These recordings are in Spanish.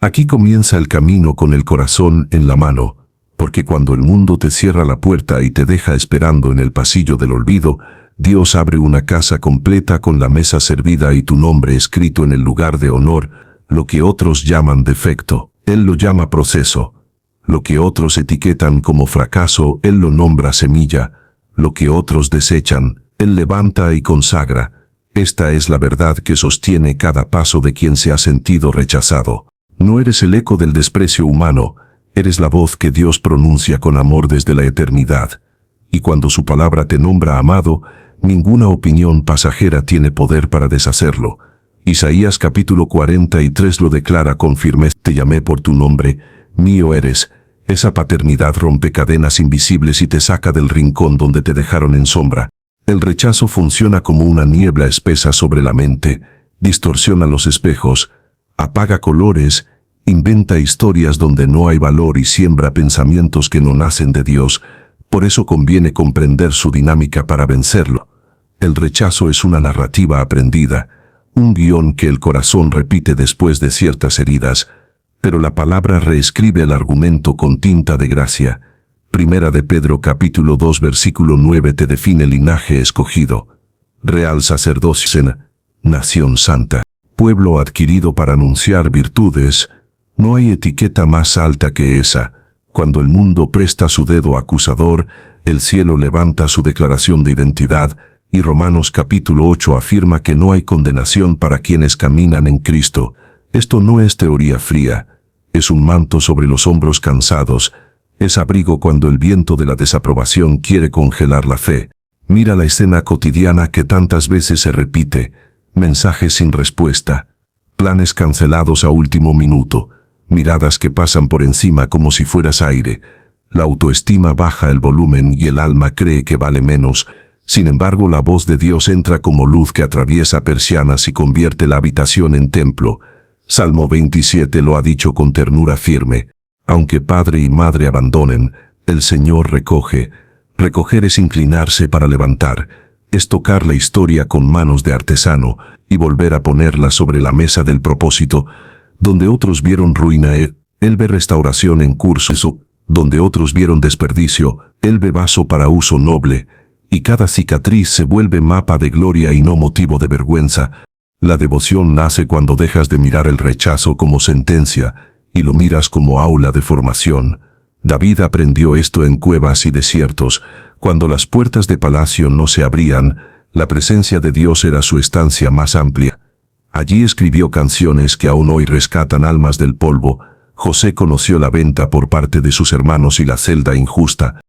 Aquí comienza el camino con el corazón en la mano, porque cuando el mundo te cierra la puerta y te deja esperando en el pasillo del olvido, Dios abre una casa completa con la mesa servida y tu nombre escrito en el lugar de honor. Lo que otros llaman defecto, Él lo llama proceso. Lo que otros etiquetan como fracaso, Él lo nombra semilla. Lo que otros desechan, Él levanta y consagra. Esta es la verdad que sostiene cada paso de quien se ha sentido rechazado. No eres el eco del desprecio humano, eres la voz que Dios pronuncia con amor desde la eternidad. Y cuando su palabra te nombra amado, ninguna opinión pasajera tiene poder para deshacerlo. Isaías capítulo 43 lo declara con firmeza: te llamé por tu nombre, mío eres. Esa paternidad rompe cadenas invisibles y te saca del rincón donde te dejaron en sombra. El rechazo funciona como una niebla espesa sobre la mente, distorsiona los espejos, apaga colores, inventa historias donde no hay valor y siembra pensamientos que no nacen de Dios. Por eso conviene comprender su dinámica para vencerlo. El rechazo es una narrativa aprendida, un guión que el corazón repite después de ciertas heridas, pero la palabra reescribe el argumento con tinta de gracia. Primera de Pedro capítulo 2 versículo 9 te define linaje escogido, real sacerdocio, nación santa, pueblo adquirido para anunciar virtudes. No hay etiqueta más alta que esa. Cuando el mundo presta su dedo acusador, el cielo levanta su declaración de identidad, y Romanos capítulo 8 afirma que no hay condenación para quienes caminan en Cristo. Esto no es teoría fría, es un manto sobre los hombros cansados, es abrigo cuando el viento de la desaprobación quiere congelar la fe. Mira la escena cotidiana que tantas veces se repite: mensajes sin respuesta, planes cancelados a último minuto, miradas que pasan por encima como si fueras aire. La autoestima baja el volumen y el alma cree que vale menos. Sin embargo, la voz de Dios entra como luz que atraviesa persianas y convierte la habitación en templo. Salmo 27 lo ha dicho con ternura firme: aunque padre y madre abandonen, el Señor recoge. Recoger es inclinarse para levantar, es tocar la historia con manos de artesano y volver a ponerla sobre la mesa del propósito. Donde otros vieron ruina, Él ve restauración en curso. Donde otros vieron desperdicio, Él ve vaso para uso noble. Y cada cicatriz se vuelve mapa de gloria y no motivo de vergüenza. La devoción nace cuando dejas de mirar el rechazo como sentencia y lo miras como aula de formación. David aprendió esto en cuevas y desiertos. Cuando las puertas de palacio no se abrían, la presencia de Dios era su estancia más amplia. Allí escribió canciones que aún hoy rescatan almas del polvo. José conoció la venta por parte de sus hermanos y la celda injusta.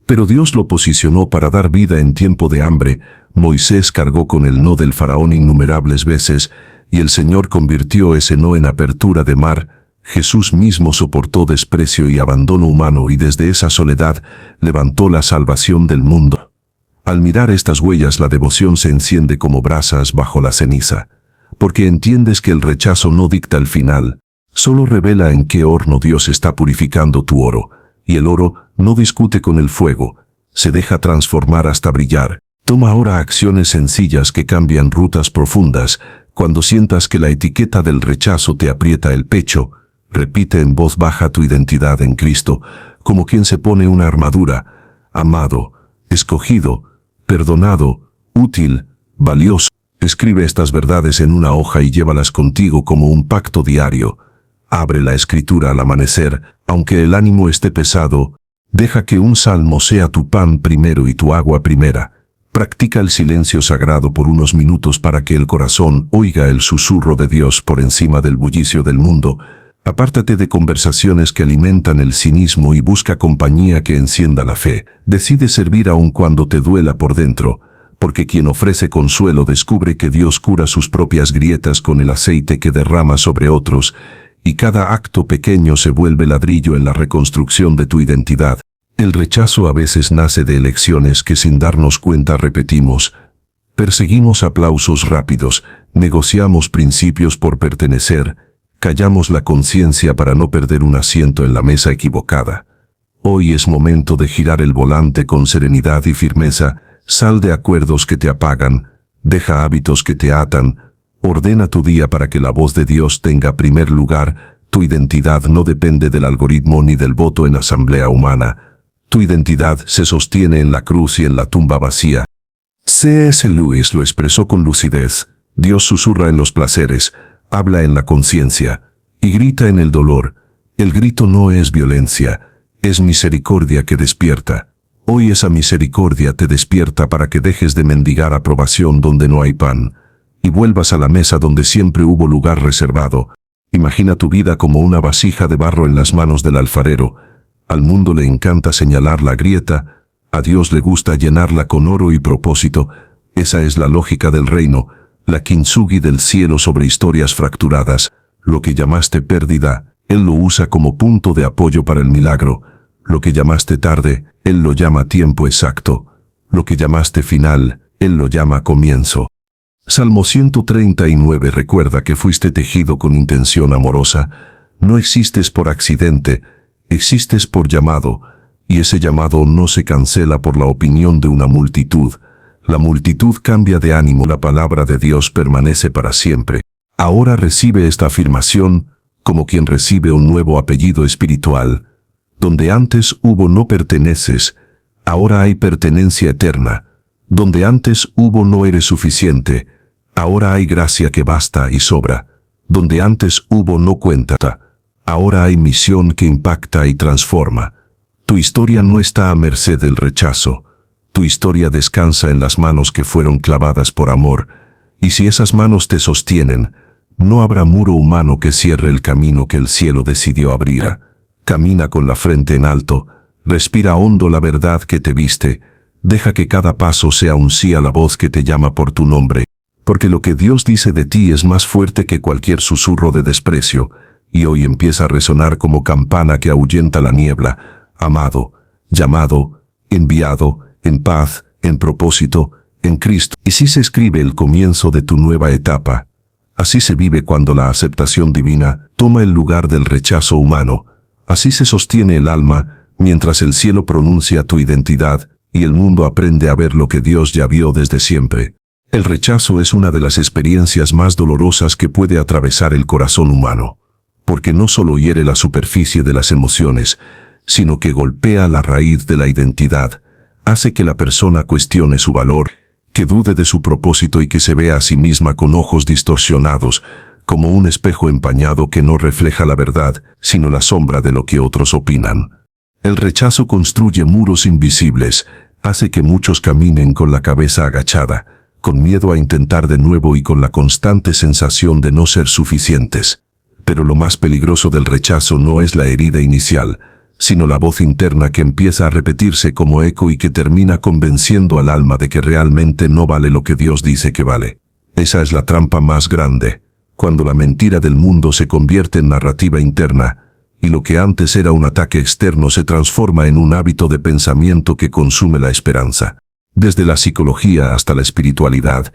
Pero Dios lo posicionó para dar vida en tiempo de hambre. Moisés cargó con el no del faraón innumerables veces, y el Señor convirtió ese no en apertura de mar. Jesús mismo soportó desprecio y abandono humano y desde esa soledad levantó la salvación del mundo. Al mirar estas huellas, la devoción se enciende como brasas bajo la ceniza, porque entiendes que el rechazo no dicta el final, solo revela en qué horno Dios está purificando tu oro, y el oro no discute con el fuego, se deja transformar hasta brillar. Toma ahora acciones sencillas que cambian rutas profundas. Cuando sientas que la etiqueta del rechazo te aprieta el pecho, repite en voz baja tu identidad en Cristo, como quien se pone una armadura: amado, escogido, perdonado, útil, valioso. Escribe estas verdades en una hoja y llévalas contigo como un pacto diario. Abre la escritura al amanecer, aunque el ánimo esté pesado. Deja que un salmo sea tu pan primero y tu agua primera. Practica el silencio sagrado por unos minutos para que el corazón oiga el susurro de Dios por encima del bullicio del mundo. Apártate de conversaciones que alimentan el cinismo y busca compañía que encienda la fe. Decide servir aun cuando te duela por dentro, porque quien ofrece consuelo descubre que Dios cura sus propias grietas con el aceite que derrama sobre otros, y cada acto pequeño se vuelve ladrillo en la reconstrucción de tu identidad. El rechazo a veces nace de elecciones que sin darnos cuenta repetimos. Perseguimos aplausos rápidos, negociamos principios por pertenecer, callamos la conciencia para no perder un asiento en la mesa equivocada. Hoy es momento de girar el volante con serenidad y firmeza. Sal de acuerdos que te apagan, deja hábitos que te atan, ordena tu día para que la voz de Dios tenga primer lugar. Tu identidad no depende del algoritmo ni del voto en asamblea humana. Tu identidad se sostiene en la cruz y en la tumba vacía. C.S. Lewis lo expresó con lucidez. Dios susurra en los placeres, habla en la conciencia y grita en el dolor. El grito no es violencia, es misericordia que despierta. Hoy esa misericordia te despierta para que dejes de mendigar aprobación donde no hay pan y vuelvas a la mesa donde siempre hubo lugar reservado. Imagina tu vida como una vasija de barro en las manos del alfarero. Al mundo le encanta señalar la grieta, a Dios le gusta llenarla con oro y propósito. Esa es la lógica del reino, la kintsugi del cielo sobre historias fracturadas. Lo que llamaste pérdida, Él lo usa como punto de apoyo para el milagro. Lo que llamaste tarde, Él lo llama tiempo exacto. Lo que llamaste final, Él lo llama comienzo. Salmo 139 recuerda que fuiste tejido con intención amorosa. No existes por accidente, existes por llamado, y ese llamado no se cancela por la opinión de una multitud. La multitud cambia de ánimo, la palabra de Dios permanece para siempre. Ahora recibe esta afirmación como quien recibe un nuevo apellido espiritual. Donde antes hubo no perteneces, ahora hay pertenencia eterna. Donde antes hubo no eres suficiente, ahora hay gracia que basta y sobra. Donde antes hubo no cuenta, ahora hay misión que impacta y transforma. Tu historia no está a merced del rechazo. Tu historia descansa en las manos que fueron clavadas por amor. Y si esas manos te sostienen, no habrá muro humano que cierre el camino que el cielo decidió abrir. Camina con la frente en alto, respira hondo la verdad que te viste. Deja que cada paso sea un sí a la voz que te llama por tu nombre, porque lo que Dios dice de ti es más fuerte que cualquier susurro de desprecio, y hoy empieza a resonar como campana que ahuyenta la niebla. Amado, llamado, enviado, en paz, en propósito, en Cristo. Y así se escribe el comienzo de tu nueva etapa. Así se vive cuando la aceptación divina toma el lugar del rechazo humano. Así se sostiene el alma, mientras el cielo pronuncia tu identidad, y el mundo aprende a ver lo que Dios ya vio desde siempre. El rechazo es una de las experiencias más dolorosas que puede atravesar el corazón humano, porque no solo hiere la superficie de las emociones, sino que golpea la raíz de la identidad, hace que la persona cuestione su valor, que dude de su propósito y que se vea a sí misma con ojos distorsionados, como un espejo empañado que no refleja la verdad, sino la sombra de lo que otros opinan. El rechazo construye muros invisibles, hace que muchos caminen con la cabeza agachada, con miedo a intentar de nuevo y con la constante sensación de no ser suficientes. Pero lo más peligroso del rechazo no es la herida inicial, sino la voz interna que empieza a repetirse como eco y que termina convenciendo al alma de que realmente no vale lo que Dios dice que vale. Esa es la trampa más grande, cuando la mentira del mundo se convierte en narrativa interna, y lo que antes era un ataque externo se transforma en un hábito de pensamiento que consume la esperanza. Desde la psicología hasta la espiritualidad,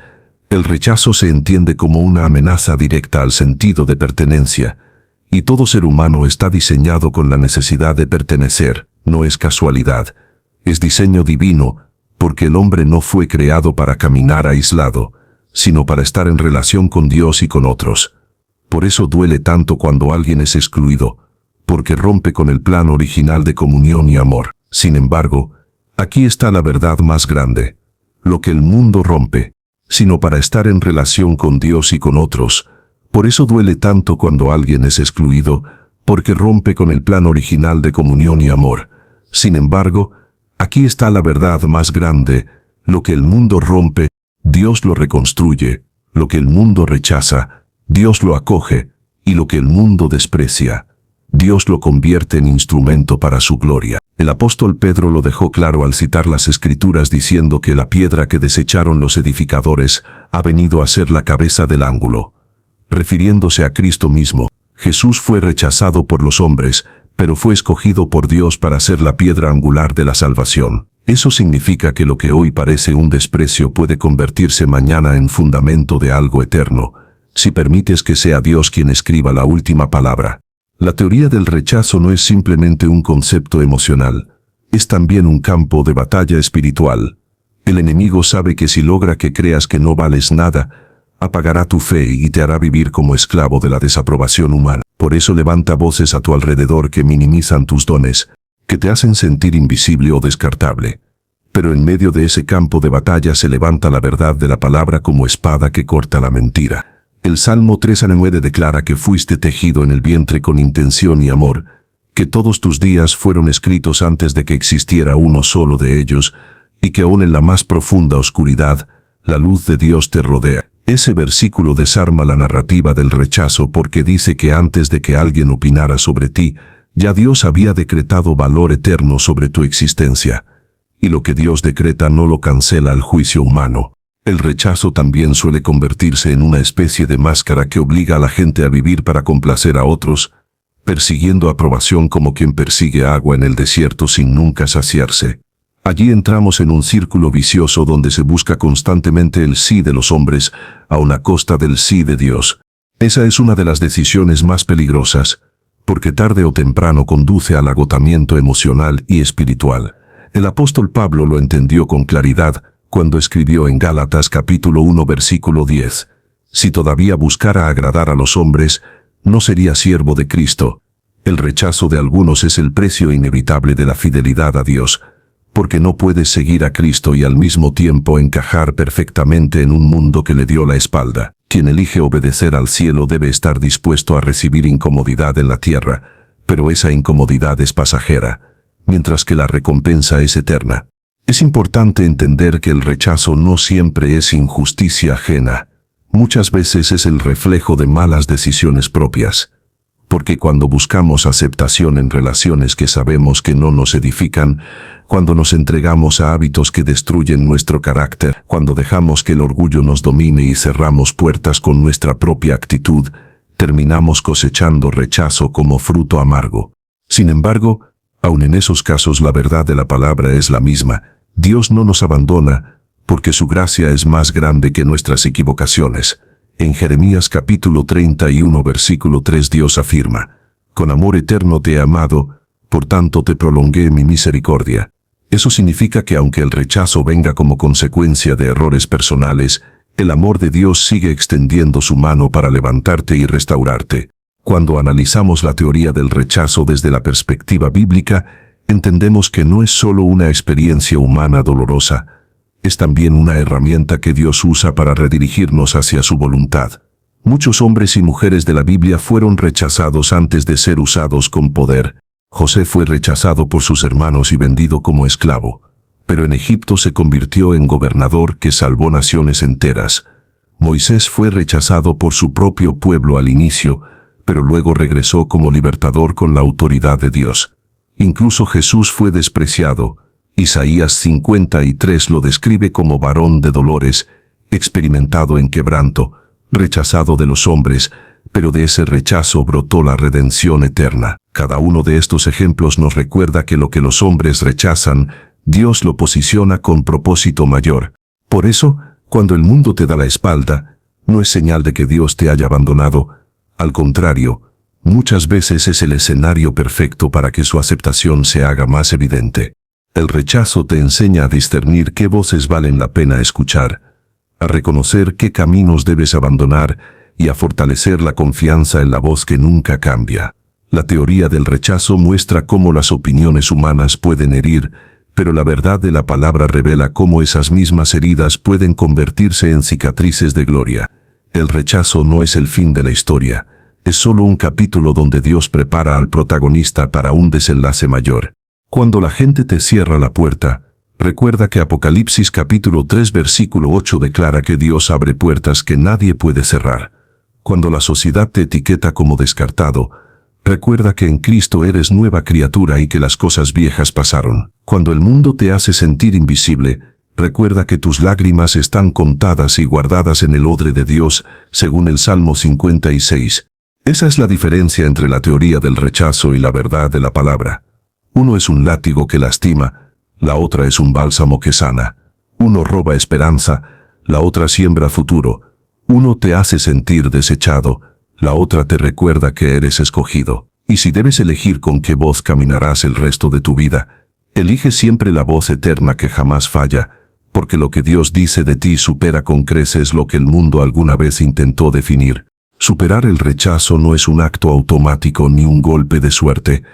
el rechazo se entiende como una amenaza directa al sentido de pertenencia, y todo ser humano está diseñado con la necesidad de pertenecer. No es casualidad, es diseño divino, porque el hombre no fue creado para caminar aislado, sino para estar en relación con Dios y con otros. Por eso duele tanto cuando alguien es excluido, porque rompe con el plan original de comunión y amor. Sin embargo, aquí está la verdad más grande. Lo que el mundo rompe, sino para estar en relación con Dios y con otros. Por eso duele tanto cuando alguien es excluido, porque rompe con el plan original de comunión y amor. Sin embargo, aquí está la verdad más grande. Lo que el mundo rompe, Dios lo reconstruye. Lo que el mundo rechaza, Dios lo acoge. Y lo que el mundo desprecia, Dios lo convierte en instrumento para su gloria. El apóstol Pedro lo dejó claro al citar las Escrituras diciendo que la piedra que desecharon los edificadores ha venido a ser la cabeza del ángulo. Refiriéndose a Cristo mismo, Jesús fue rechazado por los hombres, pero fue escogido por Dios para ser la piedra angular de la salvación. Eso significa que lo que hoy parece un desprecio puede convertirse mañana en fundamento de algo eterno, si permites que sea Dios quien escriba la última palabra. La teoría del rechazo no es simplemente un concepto emocional, es también un campo de batalla espiritual. El enemigo sabe que si logra que creas que no vales nada, apagará tu fe y te hará vivir como esclavo de la desaprobación humana. Por eso levanta voces a tu alrededor que minimizan tus dones, que te hacen sentir invisible o descartable. Pero en medio de ese campo de batalla se levanta la verdad de la palabra como espada que corta la mentira. El Salmo 3:9 declara que fuiste tejido en el vientre con intención y amor, que todos tus días fueron escritos antes de que existiera uno solo de ellos, y que aún en la más profunda oscuridad, la luz de Dios te rodea. Ese versículo desarma la narrativa del rechazo porque dice que antes de que alguien opinara sobre ti, ya Dios había decretado valor eterno sobre tu existencia. Y lo que Dios decreta no lo cancela el juicio humano. El rechazo también suele convertirse en una especie de máscara que obliga a la gente a vivir para complacer a otros, persiguiendo aprobación como quien persigue agua en el desierto sin nunca saciarse. Allí entramos en un círculo vicioso donde se busca constantemente el sí de los hombres a una costa del sí de Dios. Esa es una de las decisiones más peligrosas, porque tarde o temprano conduce al agotamiento emocional y espiritual. El apóstol Pablo lo entendió con claridad cuando escribió en Gálatas capítulo 1 versículo 10. Si todavía buscara agradar a los hombres, no sería siervo de Cristo. El rechazo de algunos es el precio inevitable de la fidelidad a Dios, porque no puedes seguir a Cristo y al mismo tiempo encajar perfectamente en un mundo que le dio la espalda. Quien elige obedecer al cielo debe estar dispuesto a recibir incomodidad en la tierra, pero esa incomodidad es pasajera, mientras que la recompensa es eterna. Es importante entender que el rechazo no siempre es injusticia ajena. Muchas veces es el reflejo de malas decisiones propias. Porque cuando buscamos aceptación en relaciones que sabemos que no nos edifican, cuando nos entregamos a hábitos que destruyen nuestro carácter, cuando dejamos que el orgullo nos domine y cerramos puertas con nuestra propia actitud, terminamos cosechando rechazo como fruto amargo. Sin embargo, aun en esos casos la verdad de la palabra es la misma. Dios no nos abandona, porque su gracia es más grande que nuestras equivocaciones. En Jeremías capítulo 31 versículo 3 Dios afirma: con amor eterno te he amado, por tanto te prolongué mi misericordia. Eso significa que aunque el rechazo venga como consecuencia de errores personales, el amor de Dios sigue extendiendo su mano para levantarte y restaurarte. Cuando analizamos la teoría del rechazo desde la perspectiva bíblica, entendemos que no es solo una experiencia humana dolorosa, es también una herramienta que Dios usa para redirigirnos hacia su voluntad. Muchos hombres y mujeres de la Biblia fueron rechazados antes de ser usados con poder. José fue rechazado por sus hermanos y vendido como esclavo, pero en Egipto se convirtió en gobernador que salvó naciones enteras. Moisés fue rechazado por su propio pueblo al inicio, pero luego regresó como libertador con la autoridad de Dios. Incluso Jesús fue despreciado. Isaías 53 lo describe como varón de dolores, experimentado en quebranto, rechazado de los hombres, pero de ese rechazo brotó la redención eterna. Cada uno de estos ejemplos nos recuerda que lo que los hombres rechazan, Dios lo posiciona con propósito mayor. Por eso, cuando el mundo te da la espalda, no es señal de que Dios te haya abandonado. Al contrario, muchas veces es el escenario perfecto para que su aceptación se haga más evidente. El rechazo te enseña a discernir qué voces valen la pena escuchar, a reconocer qué caminos debes abandonar y a fortalecer la confianza en la voz que nunca cambia. La teoría del rechazo muestra cómo las opiniones humanas pueden herir, pero la verdad de la palabra revela cómo esas mismas heridas pueden convertirse en cicatrices de gloria. El rechazo no es el fin de la historia, es solo un capítulo donde Dios prepara al protagonista para un desenlace mayor. Cuando la gente te cierra la puerta, recuerda que Apocalipsis capítulo 3 versículo 8 declara que Dios abre puertas que nadie puede cerrar. Cuando la sociedad te etiqueta como descartado, recuerda que en Cristo eres nueva criatura y que las cosas viejas pasaron. Cuando el mundo te hace sentir invisible, recuerda que tus lágrimas están contadas y guardadas en el odre de Dios, según el Salmo 56. Esa es la diferencia entre la teoría del rechazo y la verdad de la palabra. Uno es un látigo que lastima, la otra es un bálsamo que sana. Uno roba esperanza, la otra siembra futuro. Uno te hace sentir desechado, la otra te recuerda que eres escogido. Y si debes elegir con qué voz caminarás el resto de tu vida, elige siempre la voz eterna que jamás falla, porque lo que Dios dice de ti supera con creces lo que el mundo alguna vez intentó definir. Superar el rechazo no es un acto automático ni un golpe de suerte.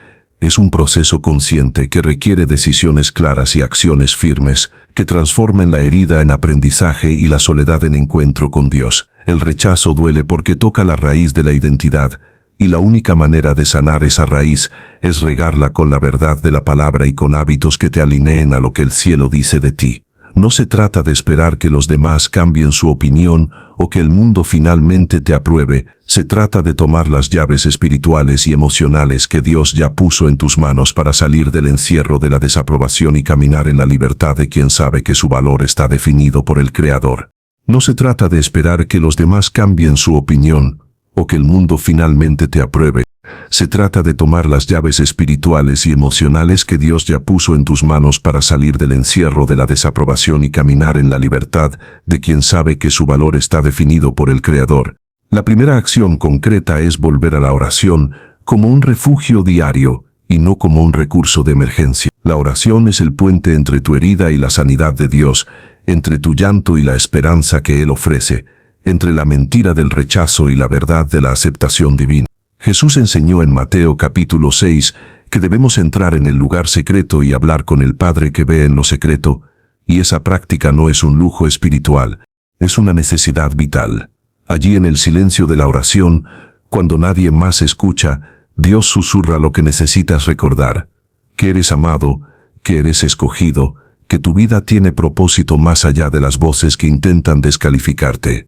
Es un proceso consciente que requiere decisiones claras y acciones firmes, que transformen la herida en aprendizaje y la soledad en encuentro con Dios. El rechazo duele porque toca la raíz de la identidad, y la única manera de sanar esa raíz es regarla con la verdad de la palabra y con hábitos que te alineen a lo que el cielo dice de ti. No se trata de esperar que los demás cambien su opinión o que el mundo finalmente te apruebe. Se trata de tomar las llaves espirituales y emocionales que Dios ya puso en tus manos para salir del encierro de la desaprobación y caminar en la libertad de quien sabe que su valor está definido por el Creador. No se trata de esperar que los demás cambien su opinión o que el mundo finalmente te apruebe. Se trata de tomar las llaves espirituales y emocionales que Dios ya puso en tus manos para salir del encierro de la desaprobación y caminar en la libertad de quien sabe que su valor está definido por el Creador. La primera acción concreta es volver a la oración como un refugio diario y no como un recurso de emergencia. La oración es el puente entre tu herida y la sanidad de Dios, entre tu llanto y la esperanza que Él ofrece, entre la mentira del rechazo y la verdad de la aceptación divina. Jesús enseñó en Mateo capítulo 6 que debemos entrar en el lugar secreto y hablar con el Padre que ve en lo secreto, y esa práctica no es un lujo espiritual, es una necesidad vital. Allí en el silencio de la oración, cuando nadie más escucha, Dios susurra lo que necesitas recordar, que eres amado, que eres escogido, que tu vida tiene propósito más allá de las voces que intentan descalificarte.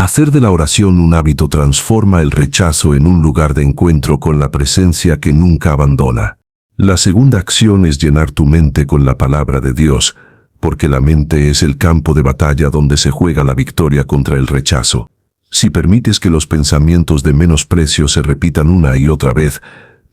Hacer de la oración un hábito transforma el rechazo en un lugar de encuentro con la presencia que nunca abandona. La segunda acción es llenar tu mente con la palabra de Dios, porque la mente es el campo de batalla donde se juega la victoria contra el rechazo. Si permites que los pensamientos de menosprecio se repitan una y otra vez,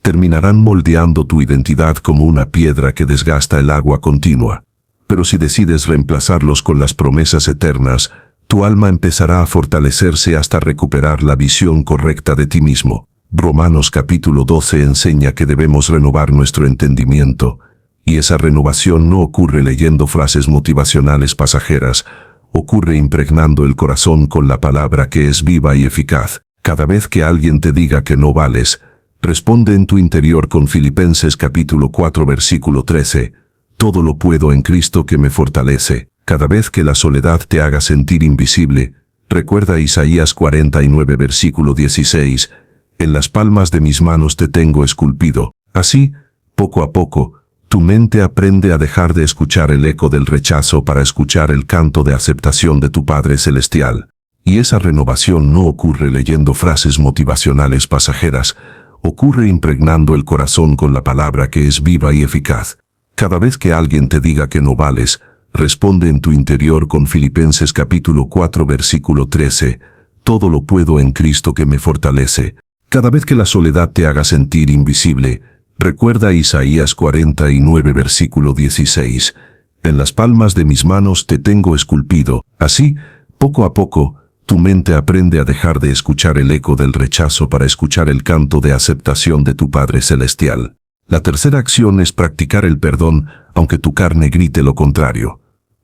terminarán moldeando tu identidad como una piedra que desgasta el agua continua. Pero si decides reemplazarlos con las promesas eternas, tu alma empezará a fortalecerse hasta recuperar la visión correcta de ti mismo. Romanos capítulo 12 enseña que debemos renovar nuestro entendimiento, y esa renovación no ocurre leyendo frases motivacionales pasajeras, ocurre impregnando el corazón con la palabra que es viva y eficaz. Cada vez que alguien te diga que no vales, responde en tu interior con Filipenses capítulo 4 versículo 13, todo lo puedo en Cristo que me fortalece. Cada vez que la soledad te haga sentir invisible, recuerda Isaías 49 versículo 16, en las palmas de mis manos te tengo esculpido. Así, poco a poco, tu mente aprende a dejar de escuchar el eco del rechazo para escuchar el canto de aceptación de tu Padre Celestial. Y esa renovación no ocurre leyendo frases motivacionales pasajeras, ocurre impregnando el corazón con la palabra que es viva y eficaz. Cada vez que alguien te diga que no vales, responde en tu interior con Filipenses capítulo 4 versículo 13, todo lo puedo en Cristo que me fortalece. Cada vez que la soledad te haga sentir invisible, recuerda Isaías 49 versículo 16, en las palmas de mis manos te tengo esculpido. Así, poco a poco, tu mente aprende a dejar de escuchar el eco del rechazo para escuchar el canto de aceptación de tu Padre Celestial. La tercera acción es practicar el perdón, aunque tu carne grite lo contrario.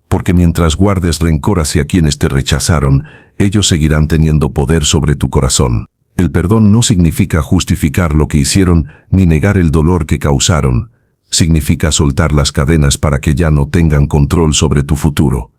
Porque mientras guardes rencor hacia quienes te rechazaron, ellos seguirán teniendo poder sobre tu corazón. El perdón no significa justificar lo que hicieron ni negar el dolor que causaron. Significa soltar las cadenas para que ya no tengan control sobre tu futuro.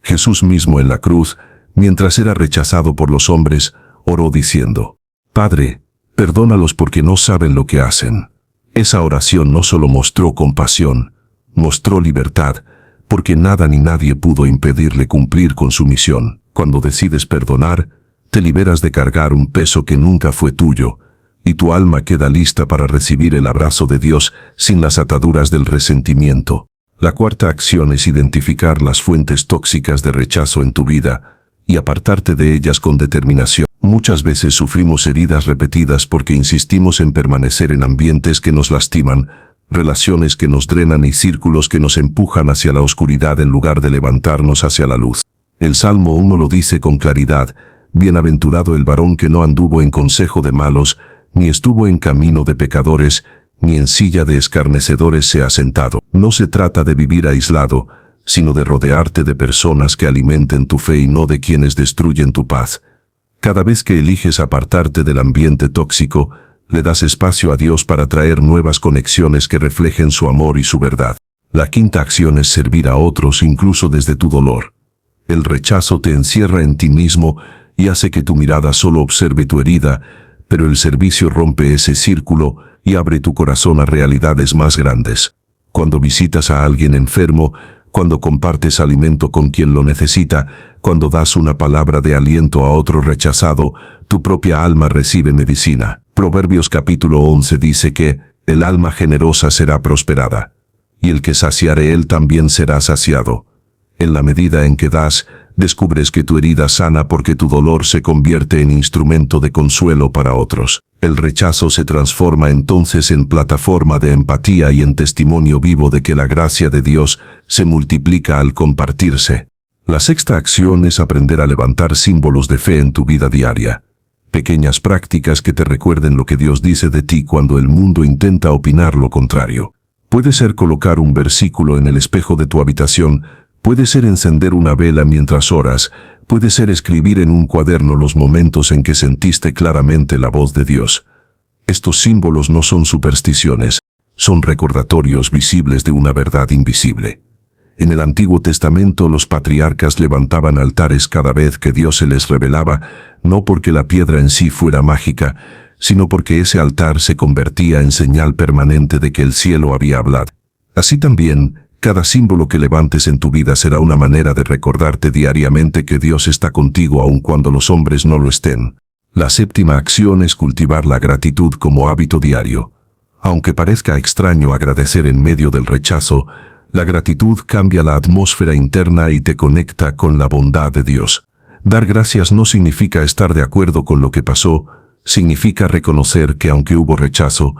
Jesús mismo en la cruz, mientras era rechazado por los hombres, oró diciendo, Padre, perdónalos porque no saben lo que hacen. Esa oración no solo mostró compasión, mostró libertad, porque nada ni nadie pudo impedirle cumplir con su misión. Cuando decides perdonar, te liberas de cargar un peso que nunca fue tuyo, y tu alma queda lista para recibir el abrazo de Dios sin las ataduras del resentimiento. La cuarta acción es identificar las fuentes tóxicas de rechazo en tu vida y apartarte de ellas con determinación. Muchas veces sufrimos heridas repetidas porque insistimos en permanecer en ambientes que nos lastiman, relaciones que nos drenan y círculos que nos empujan hacia la oscuridad en lugar de levantarnos hacia la luz. El Salmo 1 lo dice con claridad, bienaventurado el varón que no anduvo en consejo de malos, ni estuvo en camino de pecadores, ni en silla de escarnecedores se ha sentado. No se trata de vivir aislado, sino de rodearte de personas que alimenten tu fe y no de quienes destruyen tu paz. Cada vez que eliges apartarte del ambiente tóxico, le das espacio a Dios para traer nuevas conexiones que reflejen su amor y su verdad. La quinta acción es servir a otros incluso desde tu dolor. El rechazo te encierra en ti mismo y hace que tu mirada solo observe tu herida, pero el servicio rompe ese círculo y abre tu corazón a realidades más grandes. Cuando visitas a alguien enfermo, cuando compartes alimento con quien lo necesita, cuando das una palabra de aliento a otro rechazado, tu propia alma recibe medicina. Proverbios capítulo 11 dice que el alma generosa será prosperada, y el que saciare él también será saciado. En la medida en que das, descubres que tu herida sana porque tu dolor se convierte en instrumento de consuelo para otros. El rechazo se transforma entonces en plataforma de empatía y en testimonio vivo de que la gracia de Dios se multiplica al compartirse. La sexta acción es aprender a levantar símbolos de fe en tu vida diaria. Pequeñas prácticas que te recuerden lo que Dios dice de ti cuando el mundo intenta opinar lo contrario. Puede ser colocar un versículo en el espejo de tu habitación, puede ser encender una vela mientras oras, puede ser escribir en un cuaderno los momentos en que sentiste claramente la voz de Dios. Estos símbolos no son supersticiones, son recordatorios visibles de una verdad invisible. En el Antiguo Testamento los patriarcas levantaban altares cada vez que Dios se les revelaba, no porque la piedra en sí fuera mágica, sino porque ese altar se convertía en señal permanente de que el cielo había hablado. Así también, cada símbolo que levantes en tu vida será una manera de recordarte diariamente que Dios está contigo aun cuando los hombres no lo estén. La séptima acción es cultivar la gratitud como hábito diario. Aunque parezca extraño agradecer en medio del rechazo, la gratitud cambia la atmósfera interna y te conecta con la bondad de Dios. Dar gracias no significa estar de acuerdo con lo que pasó, significa reconocer que aunque hubo rechazo,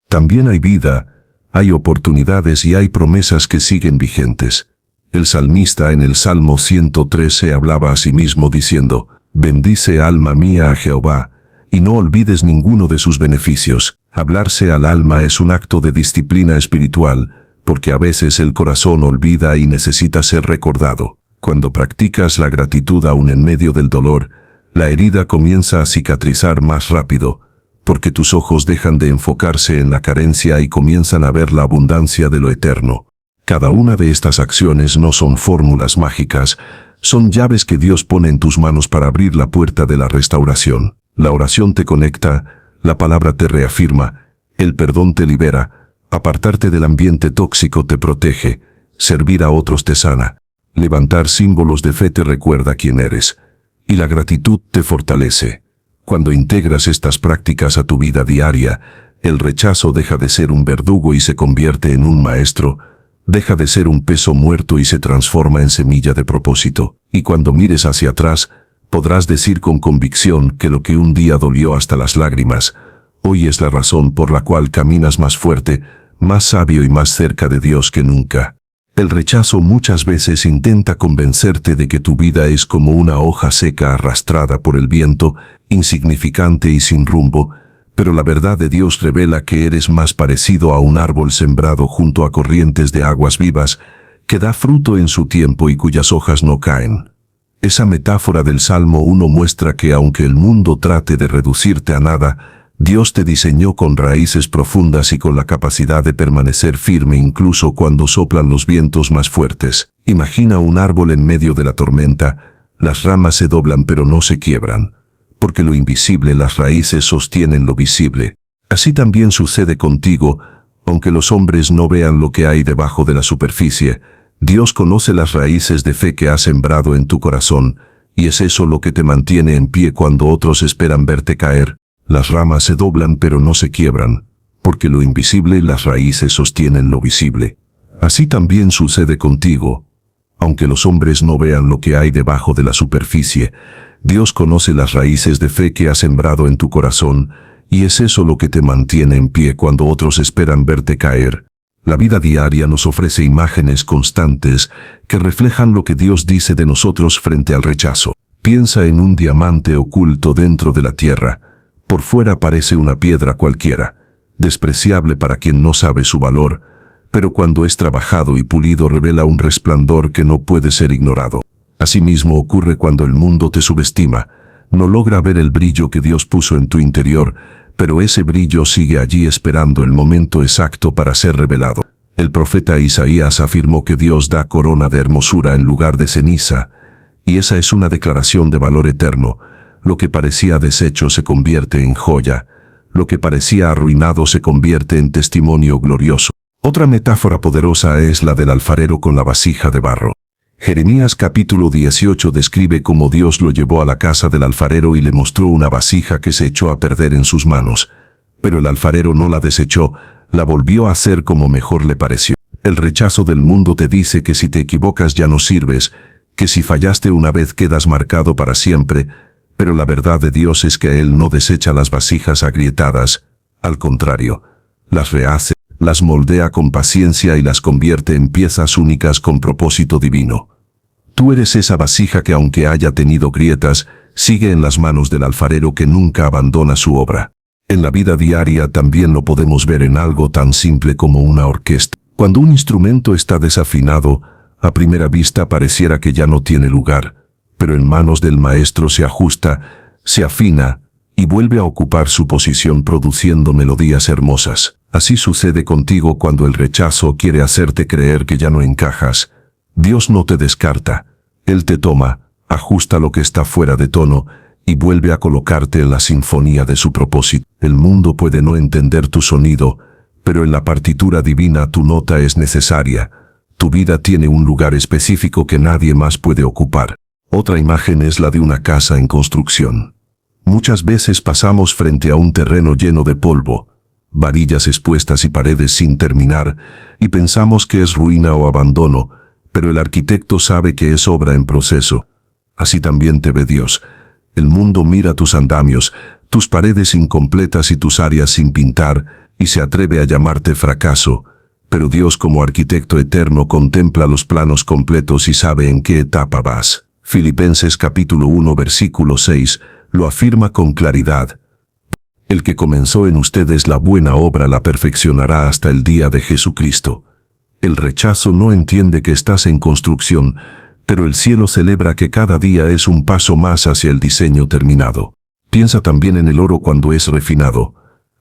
también hay vida, hay oportunidades y hay promesas que siguen vigentes. El salmista en el Salmo 113 hablaba a sí mismo diciendo, «Bendice alma mía a Jehová, y no olvides ninguno de sus beneficios». Hablarse al alma es un acto de disciplina espiritual, porque a veces el corazón olvida y necesita ser recordado. Cuando practicas la gratitud aún en medio del dolor, la herida comienza a cicatrizar más rápido, porque tus ojos dejan de enfocarse en la carencia y comienzan a ver la abundancia de lo eterno. Cada una de estas acciones no son fórmulas mágicas, son llaves que Dios pone en tus manos para abrir la puerta de la restauración. La oración te conecta, la palabra te reafirma, el perdón te libera, apartarte del ambiente tóxico te protege, servir a otros te sana, levantar símbolos de fe te recuerda quién eres, y la gratitud te fortalece. Cuando integras estas prácticas a tu vida diaria, el rechazo deja de ser un verdugo y se convierte en un maestro, deja de ser un peso muerto y se transforma en semilla de propósito. Y cuando mires hacia atrás, podrás decir con convicción que lo que un día dolió hasta las lágrimas, hoy es la razón por la cual caminas más fuerte, más sabio y más cerca de Dios que nunca. El rechazo muchas veces intenta convencerte de que tu vida es como una hoja seca arrastrada por el viento, insignificante y sin rumbo, pero la verdad de Dios revela que eres más parecido a un árbol sembrado junto a corrientes de aguas vivas, que da fruto en su tiempo y cuyas hojas no caen. Esa metáfora del Salmo 1 muestra que aunque el mundo trate de reducirte a nada, Dios te diseñó con raíces profundas y con la capacidad de permanecer firme incluso cuando soplan los vientos más fuertes. Imagina un árbol en medio de la tormenta, las ramas se doblan pero no se quiebran, porque lo invisible, las raíces sostienen lo visible. Así también sucede contigo, aunque los hombres no vean lo que hay debajo de la superficie, Dios conoce las raíces de fe que has sembrado en tu corazón, y es eso lo que te mantiene en pie cuando otros esperan verte caer. Las ramas se doblan pero no se quiebran, porque lo invisible, las raíces sostienen lo visible. Así también sucede contigo. Aunque los hombres no vean lo que hay debajo de la superficie, Dios conoce las raíces de fe que has sembrado en tu corazón, y es eso lo que te mantiene en pie cuando otros esperan verte caer. La vida diaria nos ofrece imágenes constantes que reflejan lo que Dios dice de nosotros frente al rechazo. Piensa en un diamante oculto dentro de la tierra. Por fuera parece una piedra cualquiera, despreciable para quien no sabe su valor, pero cuando es trabajado y pulido revela un resplandor que no puede ser ignorado. Asimismo ocurre cuando el mundo te subestima. No logra ver el brillo que Dios puso en tu interior, pero ese brillo sigue allí esperando el momento exacto para ser revelado. El profeta Isaías afirmó que Dios da corona de hermosura en lugar de ceniza, y esa es una declaración de valor eterno. Lo que parecía deshecho se convierte en joya, lo que parecía arruinado se convierte en testimonio glorioso. Otra metáfora poderosa es la del alfarero con la vasija de barro. Jeremías capítulo 18 describe cómo Dios lo llevó a la casa del alfarero y le mostró una vasija que se echó a perder en sus manos. Pero el alfarero no la desechó, la volvió a hacer como mejor le pareció. El rechazo del mundo te dice que si te equivocas ya no sirves, que si fallaste una vez quedas marcado para siempre, pero la verdad de Dios es que Él no desecha las vasijas agrietadas, al contrario, las rehace, las moldea con paciencia y las convierte en piezas únicas con propósito divino. Tú eres esa vasija que aunque haya tenido grietas, sigue en las manos del alfarero que nunca abandona su obra. En la vida diaria también lo podemos ver en algo tan simple como una orquesta. Cuando un instrumento está desafinado, a primera vista pareciera que ya no tiene lugar, pero en manos del maestro se ajusta, se afina y vuelve a ocupar su posición produciendo melodías hermosas. Así sucede contigo cuando el rechazo quiere hacerte creer que ya no encajas. Dios no te descarta. Él te toma, ajusta lo que está fuera de tono y vuelve a colocarte en la sinfonía de su propósito. El mundo puede no entender tu sonido, pero en la partitura divina tu nota es necesaria. Tu vida tiene un lugar específico que nadie más puede ocupar. Otra imagen es la de una casa en construcción. Muchas veces pasamos frente a un terreno lleno de polvo, varillas expuestas y paredes sin terminar, y pensamos que es ruina o abandono, pero el arquitecto sabe que es obra en proceso. Así también te ve Dios. El mundo mira tus andamios, tus paredes incompletas y tus áreas sin pintar, y se atreve a llamarte fracaso, pero Dios como arquitecto eterno contempla los planos completos y sabe en qué etapa vas. Filipenses capítulo 1 versículo 6 lo afirma con claridad. El que comenzó en ustedes la buena obra la perfeccionará hasta el día de Jesucristo. El rechazo no entiende que estás en construcción, pero el cielo celebra que cada día es un paso más hacia el diseño terminado. Piensa también en el oro cuando es refinado.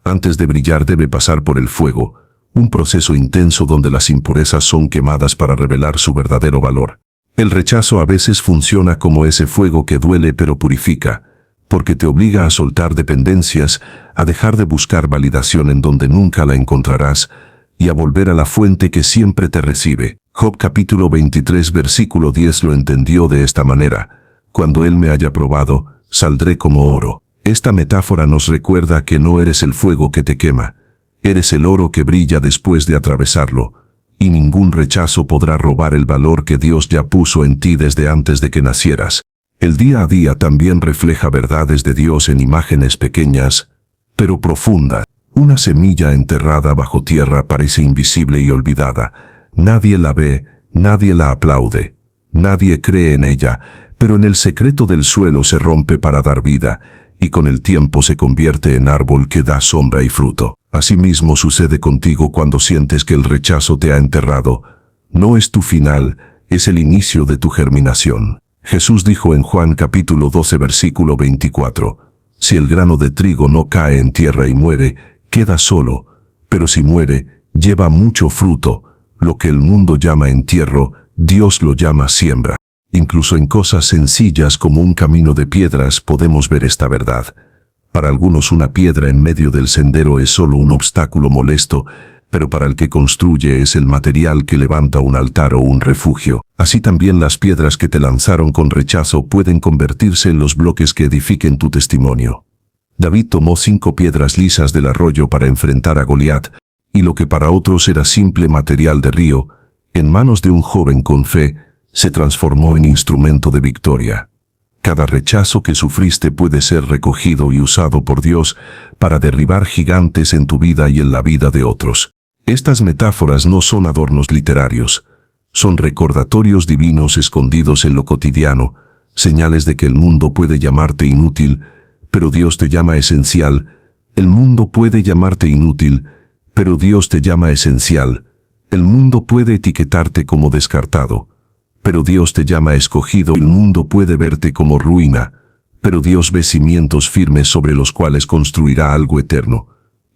Antes de brillar debe pasar por el fuego, un proceso intenso donde las impurezas son quemadas para revelar su verdadero valor. El rechazo a veces funciona como ese fuego que duele pero purifica, porque te obliga a soltar dependencias, a dejar de buscar validación en donde nunca la encontrarás, y a volver a la fuente que siempre te recibe. Job capítulo 23 versículo 10 lo entendió de esta manera: cuando Él me haya probado, saldré como oro. Esta metáfora nos recuerda que no eres el fuego que te quema, eres el oro que brilla después de atravesarlo, y ningún rechazo podrá robar el valor que Dios ya puso en ti desde antes de que nacieras. El día a día también refleja verdades de Dios en imágenes pequeñas, pero profundas. Una semilla enterrada bajo tierra parece invisible y olvidada. Nadie la ve, nadie la aplaude, nadie cree en ella, pero en el secreto del suelo se rompe para dar vida, y con el tiempo se convierte en árbol que da sombra y fruto. Asimismo sucede contigo cuando sientes que el rechazo te ha enterrado. No es tu final, es el inicio de tu germinación. Jesús dijo en Juan capítulo 12 versículo 24, si el grano de trigo no cae en tierra y muere, queda solo, pero si muere, lleva mucho fruto. Lo que el mundo llama entierro, Dios lo llama siembra. Incluso en cosas sencillas como un camino de piedras podemos ver esta verdad. Para algunos una piedra en medio del sendero es solo un obstáculo molesto, pero para el que construye es el material que levanta un altar o un refugio. Así también las piedras que te lanzaron con rechazo pueden convertirse en los bloques que edifiquen tu testimonio. David tomó 5 piedras lisas del arroyo para enfrentar a Goliat, y lo que para otros era simple material de río, en manos de un joven con fe, se transformó en instrumento de victoria. Cada rechazo que sufriste puede ser recogido y usado por Dios para derribar gigantes en tu vida y en la vida de otros. Estas metáforas no son adornos literarios, son recordatorios divinos escondidos en lo cotidiano, señales de que el mundo puede llamarte inútil, pero Dios te llama esencial. El mundo puede llamarte inútil, pero Dios te llama esencial. El mundo puede etiquetarte como descartado, pero Dios te llama escogido. El mundo puede verte como ruina, pero Dios ve cimientos firmes sobre los cuales construirá algo eterno.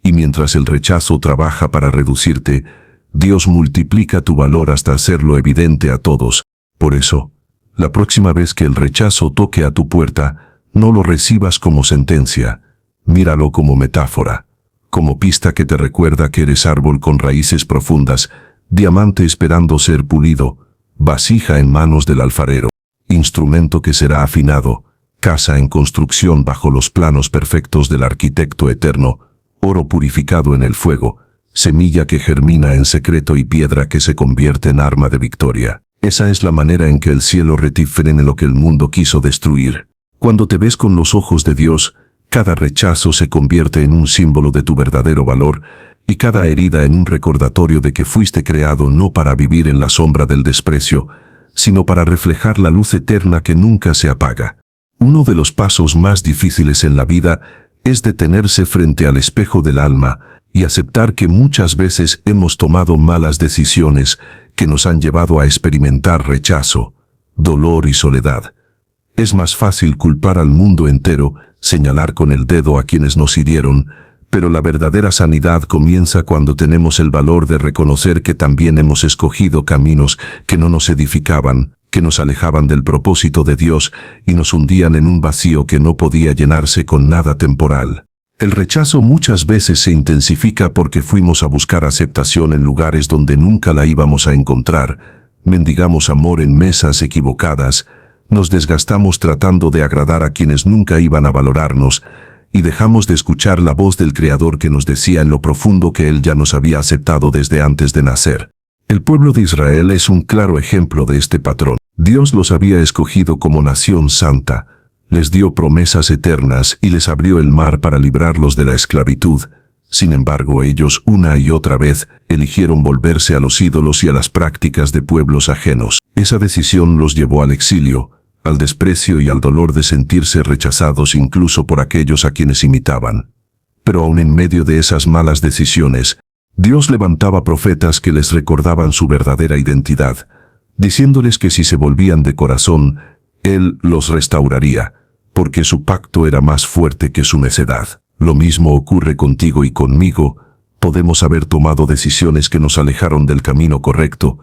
Y mientras el rechazo trabaja para reducirte, Dios multiplica tu valor hasta hacerlo evidente a todos. Por eso, la próxima vez que el rechazo toque a tu puerta, no lo recibas como sentencia. Míralo como metáfora, como pista que te recuerda que eres árbol con raíces profundas, diamante esperando ser pulido, vasija en manos del alfarero, instrumento que será afinado, casa en construcción bajo los planos perfectos del arquitecto eterno, oro purificado en el fuego, semilla que germina en secreto y piedra que se convierte en arma de victoria. Esa es la manera en que el cielo refrene lo que el mundo quiso destruir. Cuando te ves con los ojos de Dios, cada rechazo se convierte en un símbolo de tu verdadero valor y cada herida en un recordatorio de que fuiste creado no para vivir en la sombra del desprecio, sino para reflejar la luz eterna que nunca se apaga. Uno de los pasos más difíciles en la vida es detenerse frente al espejo del alma y aceptar que muchas veces hemos tomado malas decisiones que nos han llevado a experimentar rechazo, dolor y soledad. Es más fácil culpar al mundo entero, señalar con el dedo a quienes nos hirieron, pero la verdadera sanidad comienza cuando tenemos el valor de reconocer que también hemos escogido caminos que no nos edificaban, que nos alejaban del propósito de Dios y nos hundían en un vacío que no podía llenarse con nada temporal. El rechazo muchas veces se intensifica porque fuimos a buscar aceptación en lugares donde nunca la íbamos a encontrar, mendigamos amor en mesas equivocadas, nos desgastamos tratando de agradar a quienes nunca iban a valorarnos, y dejamos de escuchar la voz del Creador que nos decía en lo profundo que Él ya nos había aceptado desde antes de nacer. El pueblo de Israel es un claro ejemplo de este patrón. Dios los había escogido como nación santa, les dio promesas eternas y les abrió el mar para librarlos de la esclavitud. Sin embargo, ellos una y otra vez eligieron volverse a los ídolos y a las prácticas de pueblos ajenos. Esa decisión los llevó al exilio, al desprecio y al dolor de sentirse rechazados incluso por aquellos a quienes imitaban. Pero aún en medio de esas malas decisiones, Dios levantaba profetas que les recordaban su verdadera identidad, diciéndoles que si se volvían de corazón, Él los restauraría, porque su pacto era más fuerte que su necedad. Lo mismo ocurre contigo y conmigo. Podemos haber tomado decisiones que nos alejaron del camino correcto,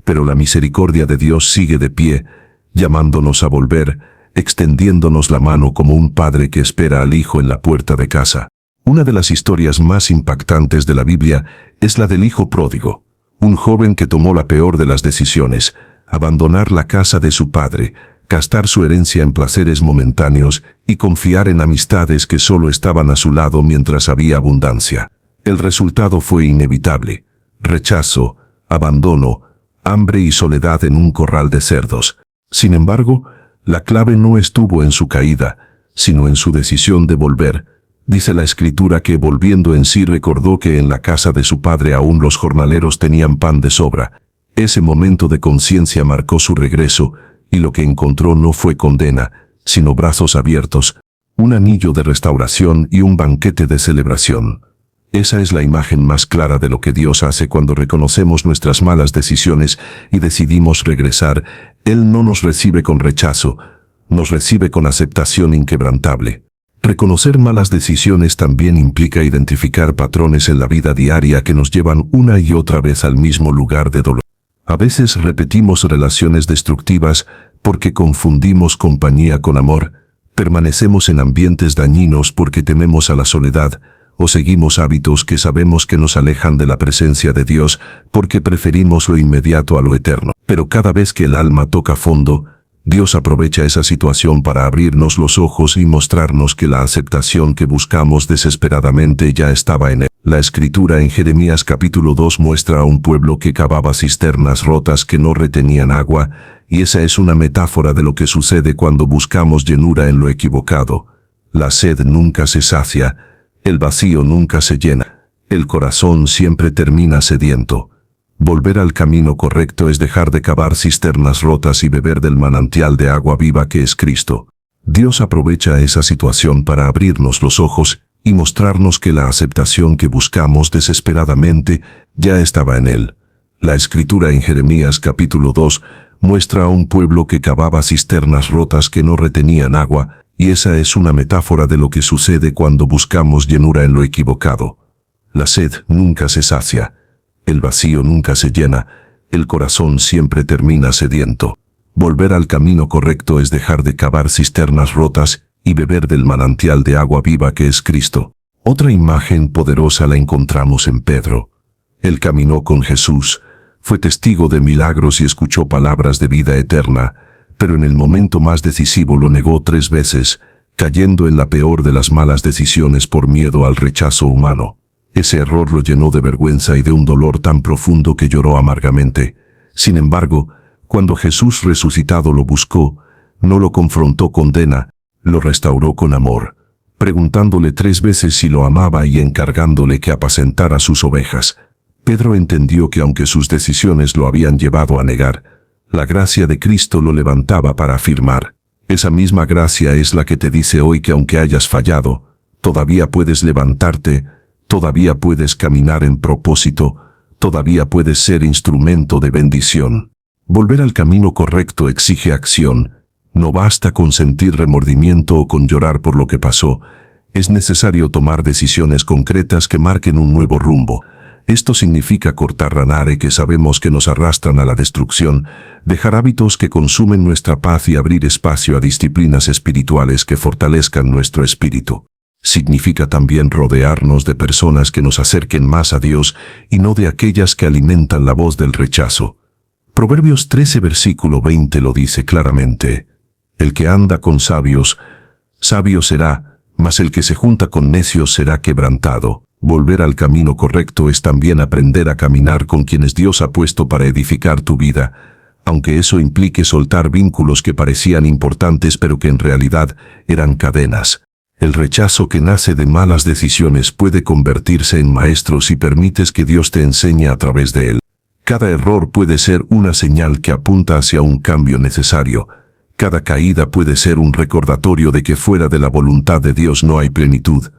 pero la misericordia de Dios sigue de pie, llamándonos a volver, extendiéndonos la mano como un padre que espera al hijo en la puerta de casa. Una de las historias más impactantes de la Biblia es la del hijo pródigo, un joven que tomó la peor de las decisiones, abandonar la casa de su padre, gastar su herencia en placeres momentáneos y confiar en amistades que solo estaban a su lado mientras había abundancia. El resultado fue inevitable: rechazo, abandono, hambre y soledad en un corral de cerdos. Sin embargo, la clave no estuvo en su caída, sino en su decisión de volver. Dice la Escritura que volviendo en sí recordó que en la casa de su padre aún los jornaleros tenían pan de sobra. Ese momento de conciencia marcó su regreso, y lo que encontró no fue condena, sino brazos abiertos, un anillo de restauración y un banquete de celebración. Esa es la imagen más clara de lo que Dios hace cuando reconocemos nuestras malas decisiones y decidimos regresar. Él no nos recibe con rechazo, nos recibe con aceptación inquebrantable. Reconocer malas decisiones también implica identificar patrones en la vida diaria que nos llevan una y otra vez al mismo lugar de dolor. A veces repetimos relaciones destructivas porque confundimos compañía con amor, permanecemos en ambientes dañinos porque tememos a la soledad, o seguimos hábitos que sabemos que nos alejan de la presencia de Dios porque preferimos lo inmediato a lo eterno. Pero cada vez que el alma toca fondo, Dios aprovecha esa situación para abrirnos los ojos y mostrarnos que la aceptación que buscamos desesperadamente ya estaba en Él. La Escritura en Jeremías capítulo 2 muestra a un pueblo que cavaba cisternas rotas que no retenían agua, y esa es una metáfora de lo que sucede cuando buscamos llenura en lo equivocado. La sed nunca se sacia, el vacío nunca se llena, el corazón siempre termina sediento. Volver al camino correcto es dejar de cavar cisternas rotas y beber del manantial de agua viva que es Cristo. Dios aprovecha esa situación para abrirnos los ojos y mostrarnos que la aceptación que buscamos desesperadamente ya estaba en Él. La escritura en Jeremías capítulo 2 muestra a un pueblo que cavaba cisternas rotas que no retenían agua, y esa es una metáfora de lo que sucede cuando buscamos llenura en lo equivocado. La sed nunca se sacia, el vacío nunca se llena, el corazón siempre termina sediento. Volver al camino correcto es dejar de cavar cisternas rotas y beber del manantial de agua viva que es Cristo. Otra imagen poderosa la encontramos en Pedro. Él caminó con Jesús, fue testigo de milagros y escuchó palabras de vida eterna, pero en el momento más decisivo lo negó 3 veces, cayendo en la peor de las malas decisiones por miedo al rechazo humano. Ese error lo llenó de vergüenza y de un dolor tan profundo que lloró amargamente. Sin embargo, cuando Jesús resucitado lo buscó, no lo confrontó con condena, lo restauró con amor, preguntándole 3 veces si lo amaba y encargándole que apacentara sus ovejas. Pedro entendió que aunque sus decisiones lo habían llevado a negar, la gracia de Cristo lo levantaba para afirmar. Esa misma gracia es la que te dice hoy que aunque hayas fallado, todavía puedes levantarte, todavía puedes caminar en propósito, todavía puedes ser instrumento de bendición. Volver al camino correcto exige acción. No basta con sentir remordimiento o con llorar por lo que pasó. Es necesario tomar decisiones concretas que marquen un nuevo rumbo. Esto significa cortar raíces que sabemos que nos arrastran a la destrucción, dejar hábitos que consumen nuestra paz y abrir espacio a disciplinas espirituales que fortalezcan nuestro espíritu. Significa también rodearnos de personas que nos acerquen más a Dios y no de aquellas que alimentan la voz del rechazo. Proverbios 13 versículo 20 lo dice claramente. El que anda con sabios, sabio será, mas el que se junta con necios será quebrantado. Volver al camino correcto es también aprender a caminar con quienes Dios ha puesto para edificar tu vida, aunque eso implique soltar vínculos que parecían importantes pero que en realidad eran cadenas. El rechazo que nace de malas decisiones puede convertirse en maestro si permites que Dios te enseñe a través de él. Cada error puede ser una señal que apunta hacia un cambio necesario. Cada caída puede ser un recordatorio de que fuera de la voluntad de Dios no hay plenitud.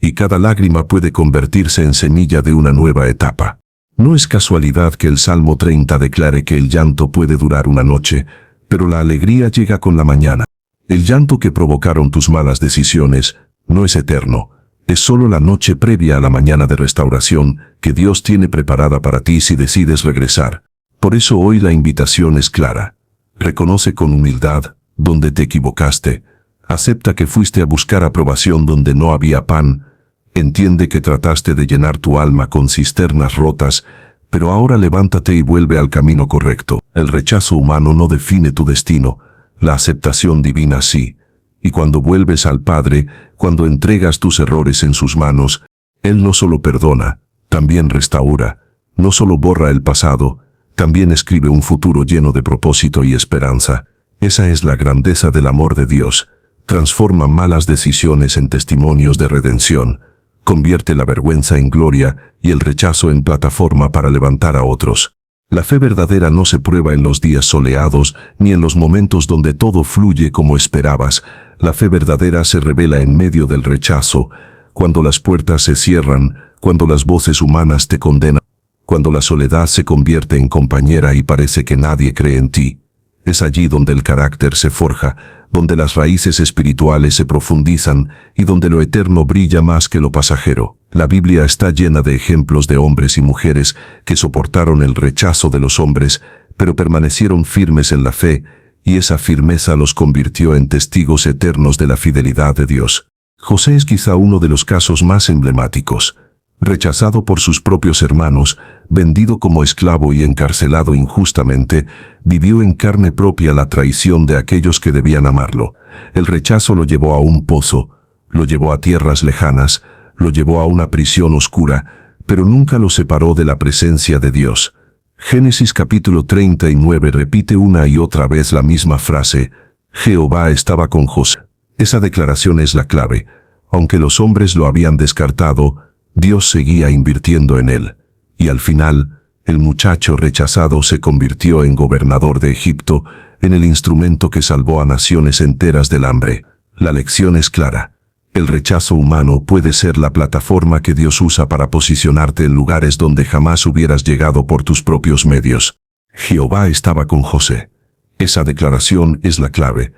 Y cada lágrima puede convertirse en semilla de una nueva etapa. No es casualidad que el Salmo 30 declare que el llanto puede durar una noche, pero la alegría llega con la mañana. El llanto que provocaron tus malas decisiones no es eterno, es solo la noche previa a la mañana de restauración que Dios tiene preparada para ti si decides regresar. Por eso hoy la invitación es clara. Reconoce con humildad donde te equivocaste, acepta que fuiste a buscar aprobación donde no había pan, entiende que trataste de llenar tu alma con cisternas rotas, pero ahora levántate y vuelve al camino correcto. El rechazo humano no define tu destino, la aceptación divina sí. Y cuando vuelves al Padre, cuando entregas tus errores en sus manos, Él no solo perdona, también restaura, no solo borra el pasado, también escribe un futuro lleno de propósito y esperanza. Esa es la grandeza del amor de Dios. Transforma malas decisiones en testimonios de redención, convierte la vergüenza en gloria y el rechazo en plataforma para levantar a otros. La fe verdadera no se prueba en los días soleados ni en los momentos donde todo fluye como esperabas. La fe verdadera se revela en medio del rechazo, cuando las puertas se cierran, cuando las voces humanas te condenan, cuando la soledad se convierte en compañera y parece que nadie cree en ti. Es allí donde el carácter se forja, donde las raíces espirituales se profundizan y donde lo eterno brilla más que lo pasajero. La Biblia está llena de ejemplos de hombres y mujeres que soportaron el rechazo de los hombres, pero permanecieron firmes en la fe, y esa firmeza los convirtió en testigos eternos de la fidelidad de Dios. José es quizá uno de los casos más emblemáticos. Rechazado por sus propios hermanos, vendido como esclavo y encarcelado injustamente, vivió en carne propia la traición de aquellos que debían amarlo. El rechazo lo llevó a un pozo, lo llevó a tierras lejanas, lo llevó a una prisión oscura, pero nunca lo separó de la presencia de Dios. Génesis capítulo 39 repite una y otra vez la misma frase: Jehová estaba con José. Esa declaración es la clave. Aunque los hombres lo habían descartado, Dios seguía invirtiendo en él, y al final, el muchacho rechazado se convirtió en gobernador de Egipto, en el instrumento que salvó a naciones enteras del hambre. La lección es clara. El rechazo humano puede ser la plataforma que Dios usa para posicionarte en lugares donde jamás hubieras llegado por tus propios medios. Jehová estaba con José. Esa declaración es la clave.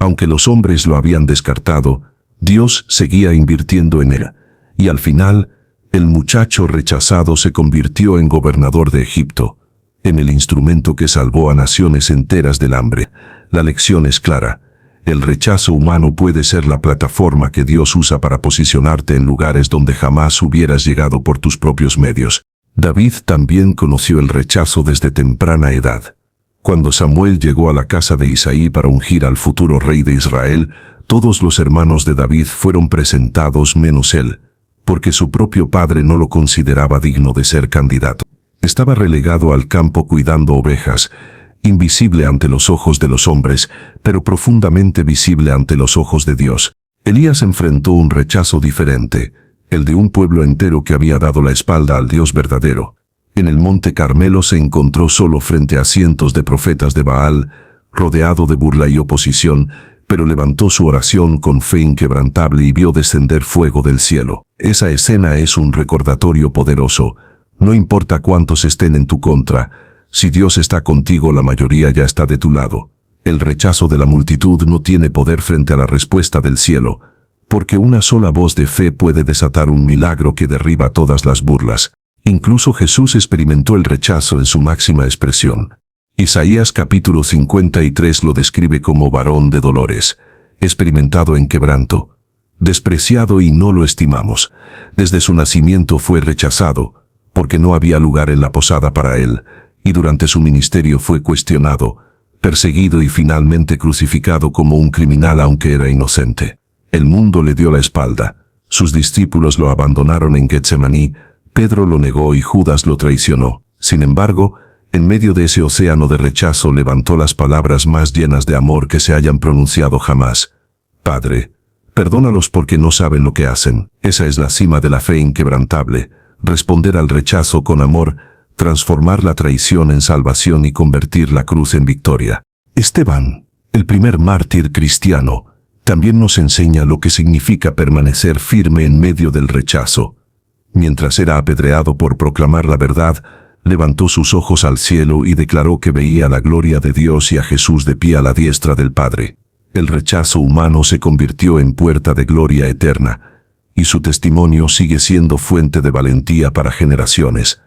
Aunque los hombres lo habían descartado, Dios seguía invirtiendo en él. Y al final, el muchacho rechazado se convirtió en gobernador de Egipto, en el instrumento que salvó a naciones enteras del hambre. La lección es clara. El rechazo humano puede ser la plataforma que Dios usa para posicionarte en lugares donde jamás hubieras llegado por tus propios medios. David también conoció el rechazo desde temprana edad. Cuando Samuel llegó a la casa de Isaí para ungir al futuro rey de Israel, todos los hermanos de David fueron presentados menos él, porque su propio padre no lo consideraba digno de ser candidato. Estaba relegado al campo cuidando ovejas, invisible ante los ojos de los hombres, pero profundamente visible ante los ojos de Dios. Elías enfrentó un rechazo diferente, el de un pueblo entero que había dado la espalda al Dios verdadero. En el monte Carmelo se encontró solo frente a cientos de profetas de Baal, rodeado de burla y oposición, pero levantó su oración con fe inquebrantable y vio descender fuego del cielo. Esa escena es un recordatorio poderoso. No importa cuántos estén en tu contra, si Dios está contigo, la mayoría ya está de tu lado. El rechazo de la multitud no tiene poder frente a la respuesta del cielo, porque una sola voz de fe puede desatar un milagro que derriba todas las burlas. Incluso Jesús experimentó el rechazo en su máxima expresión. Isaías capítulo 53 lo describe como varón de dolores, experimentado en quebranto, despreciado y no lo estimamos. Desde su nacimiento fue rechazado, porque no había lugar en la posada para él, y durante su ministerio fue cuestionado, perseguido y finalmente crucificado como un criminal aunque era inocente. El mundo le dio la espalda, sus discípulos lo abandonaron en Getsemaní, Pedro lo negó y Judas lo traicionó. Sin embargo, en medio de ese océano de rechazo levantó las palabras más llenas de amor que se hayan pronunciado jamás. Padre, perdónalos porque no saben lo que hacen. Esa es la cima de la fe inquebrantable, responder al rechazo con amor, transformar la traición en salvación y convertir la cruz en victoria. Esteban, el primer mártir cristiano, también nos enseña lo que significa permanecer firme en medio del rechazo. Mientras era apedreado por proclamar la verdad, levantó sus ojos al cielo y declaró que veía la gloria de Dios y a Jesús de pie a la diestra del Padre. El rechazo humano se convirtió en puerta de gloria eterna, y su testimonio sigue siendo fuente de valentía para generaciones.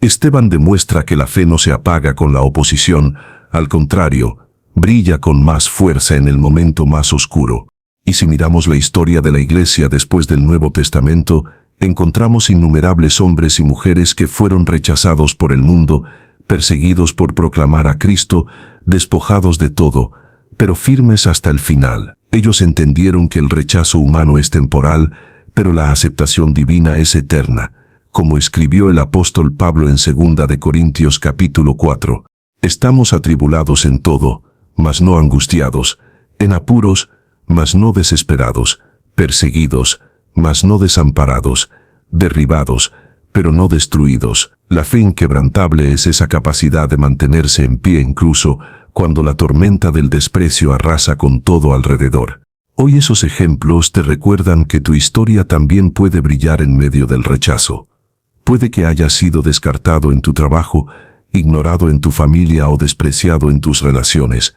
Esteban demuestra que la fe no se apaga con la oposición, al contrario, brilla con más fuerza en el momento más oscuro. Y si miramos la historia de la Iglesia después del Nuevo Testamento, encontramos innumerables hombres y mujeres que fueron rechazados por el mundo, perseguidos por proclamar a Cristo, despojados de todo, pero firmes hasta el final. Ellos entendieron que el rechazo humano es temporal, pero la aceptación divina es eterna. Como escribió el apóstol Pablo en 2 de Corintios capítulo 4, estamos atribulados en todo, mas no angustiados, en apuros, mas no desesperados, perseguidos, mas no desamparados, derribados, pero no destruidos. La fe inquebrantable es esa capacidad de mantenerse en pie incluso cuando la tormenta del desprecio arrasa con todo alrededor. Hoy esos ejemplos te recuerdan que tu historia también puede brillar en medio del rechazo. Puede que hayas sido descartado en tu trabajo, ignorado en tu familia o despreciado en tus relaciones,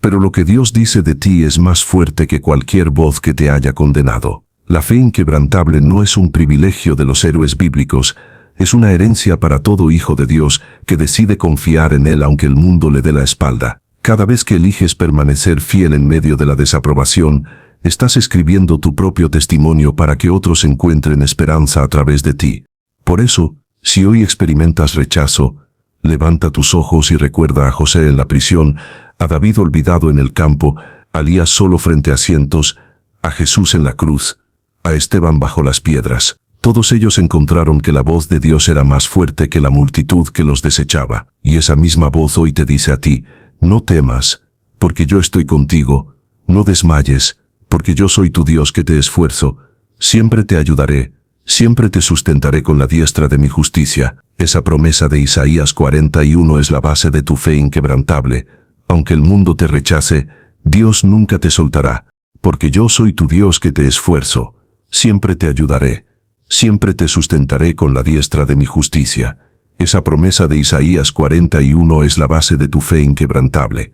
pero lo que Dios dice de ti es más fuerte que cualquier voz que te haya condenado. La fe inquebrantable no es un privilegio de los héroes bíblicos, es una herencia para todo hijo de Dios que decide confiar en Él aunque el mundo le dé la espalda. Cada vez que eliges permanecer fiel en medio de la desaprobación, estás escribiendo tu propio testimonio para que otros encuentren esperanza a través de ti. Por eso, si hoy experimentas rechazo, levanta tus ojos y recuerda a José en la prisión, a David olvidado en el campo, a Elías solo frente a cientos, a Jesús en la cruz, a Esteban bajo las piedras. Todos ellos encontraron que la voz de Dios era más fuerte que la multitud que los desechaba. Y esa misma voz hoy te dice a ti, no temas, porque yo estoy contigo, no desmayes, porque yo soy tu Dios que te esfuerzo, siempre te ayudaré, siempre te sustentaré con la diestra de mi justicia. Esa promesa de Isaías 41 es la base de tu fe inquebrantable. Aunque el mundo te rechace, Dios nunca te soltará. porque yo soy tu Dios que te esfuerzo. Siempre te ayudaré. Siempre te sustentaré con la diestra de mi justicia. Esa promesa de Isaías 41 es la base de tu fe inquebrantable.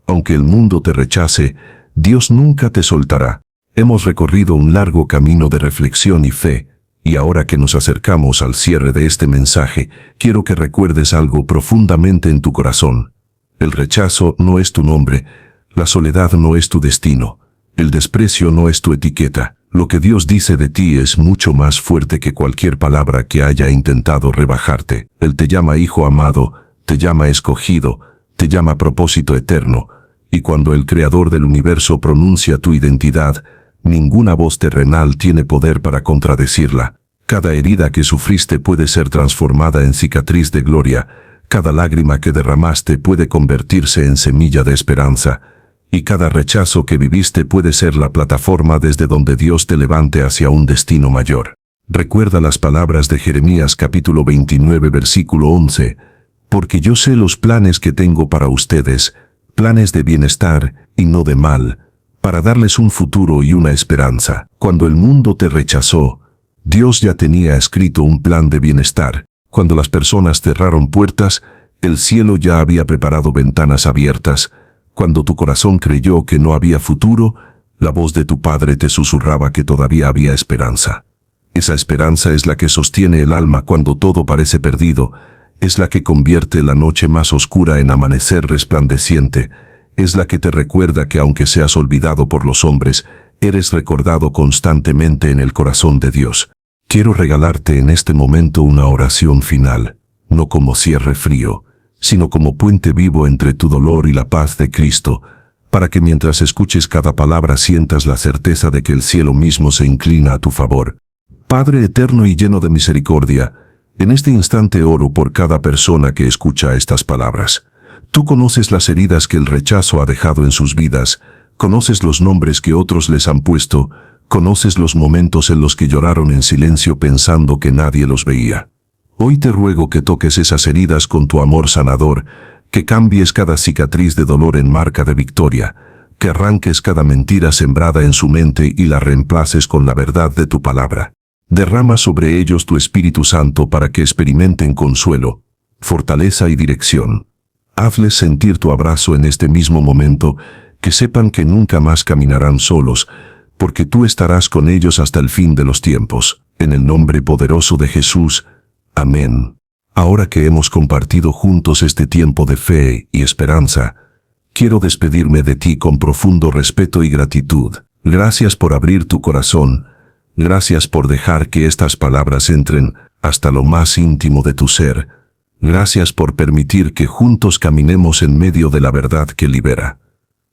Aunque el mundo te rechace, Dios nunca te soltará. Hemos recorrido un largo camino de reflexión y fe, y ahora que nos acercamos al cierre de este mensaje, quiero que recuerdes algo profundamente en tu corazón. El rechazo no es tu nombre, la soledad no es tu destino, el desprecio no es tu etiqueta. Lo que Dios dice de ti es mucho más fuerte que cualquier palabra que haya intentado rebajarte. Él te llama hijo amado, te llama escogido, te llama propósito eterno, y cuando el Creador del universo pronuncia tu identidad, ninguna voz terrenal tiene poder para contradecirla. Cada herida que sufriste puede ser transformada en cicatriz de gloria, cada lágrima que derramaste puede convertirse en semilla de esperanza, y cada rechazo que viviste puede ser la plataforma desde donde Dios te levante hacia un destino mayor. Recuerda las palabras de Jeremías capítulo 29 versículo 11, porque yo sé los planes que tengo para ustedes, planes de bienestar y no de mal, para darles un futuro y una esperanza. Cuando el mundo te rechazó, Dios ya tenía escrito un plan de bienestar. Cuando las personas cerraron puertas, el cielo ya había preparado ventanas abiertas. Cuando tu corazón creyó que no había futuro, la voz de tu Padre te susurraba que todavía había esperanza. Esa esperanza es la que sostiene el alma cuando todo parece perdido, es la que convierte la noche más oscura en amanecer resplandeciente, es la que te recuerda que aunque seas olvidado por los hombres, eres recordado constantemente en el corazón de Dios. Quiero regalarte en este momento una oración final, no como cierre frío, sino como puente vivo entre tu dolor y la paz de Cristo, para que mientras escuches cada palabra sientas la certeza de que el cielo mismo se inclina a tu favor. Padre eterno y lleno de misericordia, en este instante oro por cada persona que escucha estas palabras. Tú conoces las heridas que el rechazo ha dejado en sus vidas, conoces los nombres que otros les han puesto, conoces los momentos en los que lloraron en silencio pensando que nadie los veía. Hoy te ruego que toques esas heridas con tu amor sanador, que cambies cada cicatriz de dolor en marca de victoria, que arranques cada mentira sembrada en su mente y la reemplaces con la verdad de tu palabra. Derrama sobre ellos tu Espíritu Santo para que experimenten consuelo, fortaleza y dirección. Hazles sentir tu abrazo en este mismo momento, que sepan que nunca más caminarán solos, porque tú estarás con ellos hasta el fin de los tiempos. En el nombre poderoso de Jesús. Amén. Ahora que hemos compartido juntos este tiempo de fe y esperanza, quiero despedirme de ti con profundo respeto y gratitud. Gracias por abrir tu corazón. Gracias por dejar que estas palabras entren hasta lo más íntimo de tu ser. Gracias por permitir que juntos caminemos en medio de la verdad que libera.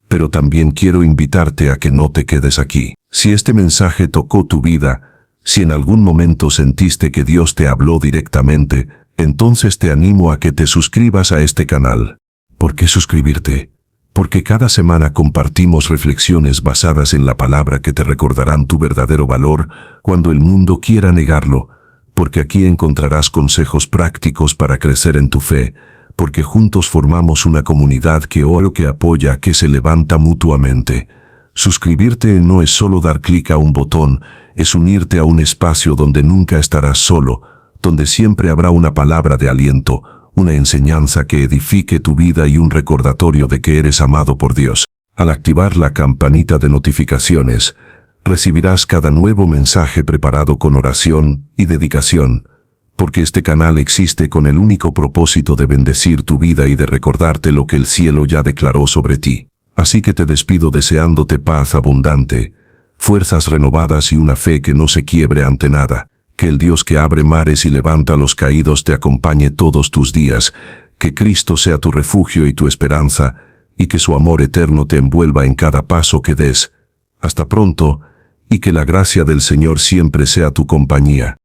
Pero también quiero invitarte a que no te quedes aquí. Si este mensaje tocó tu vida, si en algún momento sentiste que Dios te habló directamente, entonces te animo a que te suscribas a este canal. ¿Por qué suscribirte? Porque cada semana compartimos reflexiones basadas en la palabra que te recordarán tu verdadero valor cuando el mundo quiera negarlo, porque aquí encontrarás consejos prácticos para crecer en tu fe, porque juntos formamos una comunidad que ora, que apoya, que se levanta mutuamente. Suscribirte no es solo dar clic a un botón, es unirte a un espacio donde nunca estarás solo, donde siempre habrá una palabra de aliento, una enseñanza que edifique tu vida y un recordatorio de que eres amado por Dios. Al activar la campanita de notificaciones, recibirás cada nuevo mensaje preparado con oración y dedicación, porque este canal existe con el único propósito de bendecir tu vida y de recordarte lo que el cielo ya declaró sobre ti. Así que te despido deseándote paz abundante, fuerzas renovadas y una fe que no se quiebre ante nada. Que el Dios que abre mares y levanta a los caídos te acompañe todos tus días, que Cristo sea tu refugio y tu esperanza, y que su amor eterno te envuelva en cada paso que des. Hasta pronto, y que la gracia del Señor siempre sea tu compañía.